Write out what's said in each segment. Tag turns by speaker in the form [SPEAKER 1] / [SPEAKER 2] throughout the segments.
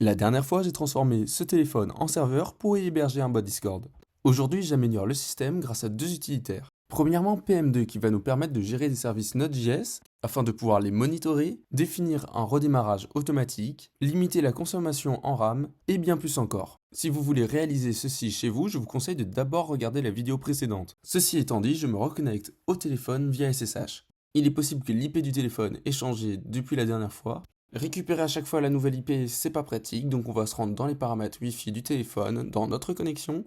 [SPEAKER 1] La dernière fois, j'ai transformé ce téléphone en serveur pour y héberger un bot Discord. Aujourd'hui, j'améliore le système grâce à deux utilitaires. Premièrement, PM2 qui va nous permettre de gérer des services Node.js afin de pouvoir les monitorer, définir un redémarrage automatique, limiter la consommation en RAM et bien plus encore. Si vous voulez réaliser ceci chez vous, je vous conseille de d'abord regarder la vidéo précédente. Ceci étant dit, je me reconnecte au téléphone via SSH. Il est possible que l'IP du téléphone ait changé depuis la dernière fois. Récupérer à chaque fois la nouvelle IP, c'est pas pratique, donc on va se rendre dans les paramètres Wi-Fi du téléphone, dans notre connexion.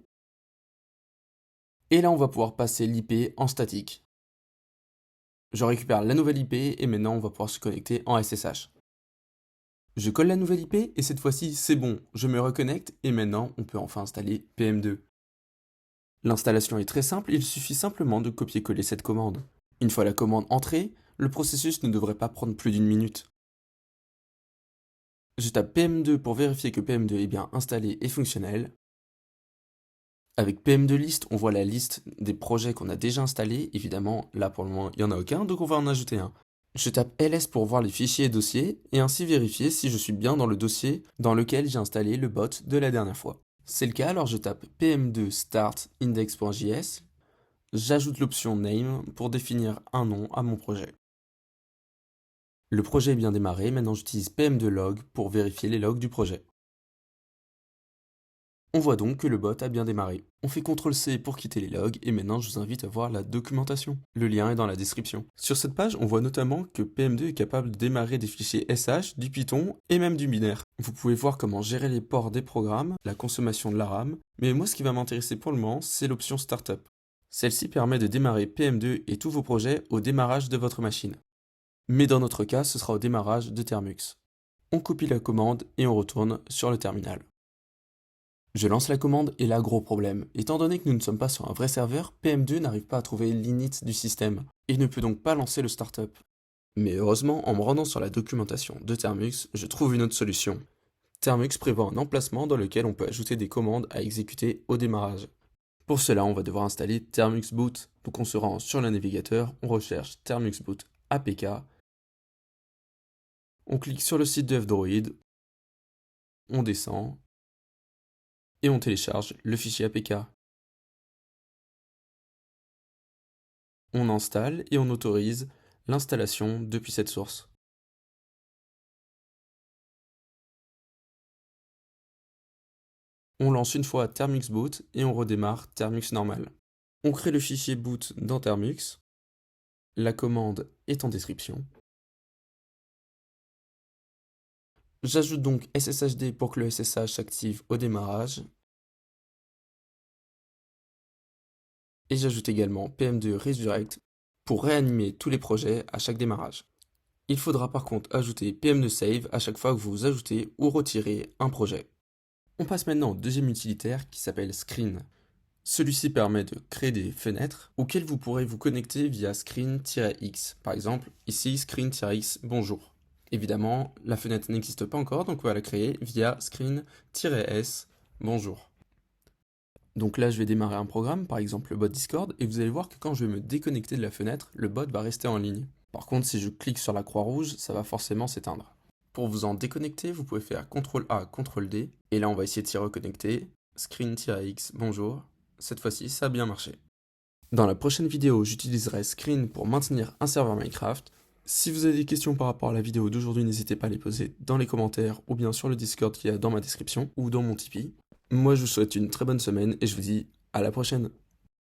[SPEAKER 1] Et là, on va pouvoir passer l'IP en statique. Je récupère la nouvelle IP et maintenant on va pouvoir se connecter en SSH. Je colle la nouvelle IP et cette fois-ci c'est bon, je me reconnecte et maintenant on peut enfin installer PM2. L'installation est très simple, il suffit simplement de copier-coller cette commande. Une fois la commande entrée, le processus ne devrait pas prendre plus d'une minute. Je tape PM2 pour vérifier que PM2 est bien installé et fonctionnel. Avec PM2 list, on voit la liste des projets qu'on a déjà installés. Évidemment, là pour le moment, il n'y en a aucun, donc on va en ajouter un. Je tape ls pour voir les fichiers et dossiers et ainsi vérifier si je suis bien dans le dossier dans lequel j'ai installé le bot de la dernière fois. C'est le cas, alors je tape pm2 start index.js. J'ajoute l'option name pour définir un nom à mon projet. Le projet est bien démarré, maintenant j'utilise pm2 log pour vérifier les logs du projet. On voit donc que le bot a bien démarré. On fait CTRL-C pour quitter les logs et maintenant je vous invite à voir la documentation. Le lien est dans la description. Sur cette page, on voit notamment que PM2 est capable de démarrer des fichiers SH, du Python et même du binaire. Vous pouvez voir comment gérer les ports des programmes, la consommation de la RAM, mais moi ce qui va m'intéresser pour le moment, c'est l'option Startup. Celle-ci permet de démarrer PM2 et tous vos projets au démarrage de votre machine. Mais dans notre cas, ce sera au démarrage de Termux. On copie la commande et on retourne sur le terminal. Je lance la commande et là, gros problème. Étant donné que nous ne sommes pas sur un vrai serveur, PM2 n'arrive pas à trouver l'init du système et ne peut donc pas lancer le startup. Mais heureusement, en me rendant sur la documentation de Termux, je trouve une autre solution. Termux prévoit un emplacement dans lequel on peut ajouter des commandes à exécuter au démarrage. Pour cela, on va devoir installer Termux boot. Donc on se rend sur le navigateur, on recherche Termux boot APK, on clique sur le site de F-Droid, on descend, et on télécharge le fichier APK. On installe et on autorise l'installation depuis cette source. On lance une fois Termux boot et on redémarre Termux normal. On crée le fichier boot dans Termux. La commande est en description. J'ajoute donc SSHD pour que le SSH s'active au démarrage. Et j'ajoute également PM2 Resurrect pour réanimer tous les projets à chaque démarrage. Il faudra par contre ajouter PM2 Save à chaque fois que vous ajoutez ou retirez un projet. On passe maintenant au deuxième utilitaire qui s'appelle Screen. Celui-ci permet de créer des fenêtres auxquelles vous pourrez vous connecter via screen-x. Par exemple, ici screen-x bonjour. Évidemment, la fenêtre n'existe pas encore, donc on va la créer via screen-s bonjour. Donc là, je vais démarrer un programme, par exemple le bot Discord, et vous allez voir que quand je vais me déconnecter de la fenêtre, le bot va rester en ligne. Par contre, si je clique sur la croix rouge, ça va forcément s'éteindre. Pour vous en déconnecter, vous pouvez faire CTRL-A, CTRL-D, et là on va essayer de s'y reconnecter. Screen-x, bonjour. Cette fois-ci, ça a bien marché. Dans la prochaine vidéo, j'utiliserai Screen pour maintenir un serveur Minecraft. Si vous avez des questions par rapport à la vidéo d'aujourd'hui, n'hésitez pas à les poser dans les commentaires ou bien sur le Discord qui est dans ma description ou dans mon Tipeee. Moi, je vous souhaite une très bonne semaine et je vous dis à la prochaine.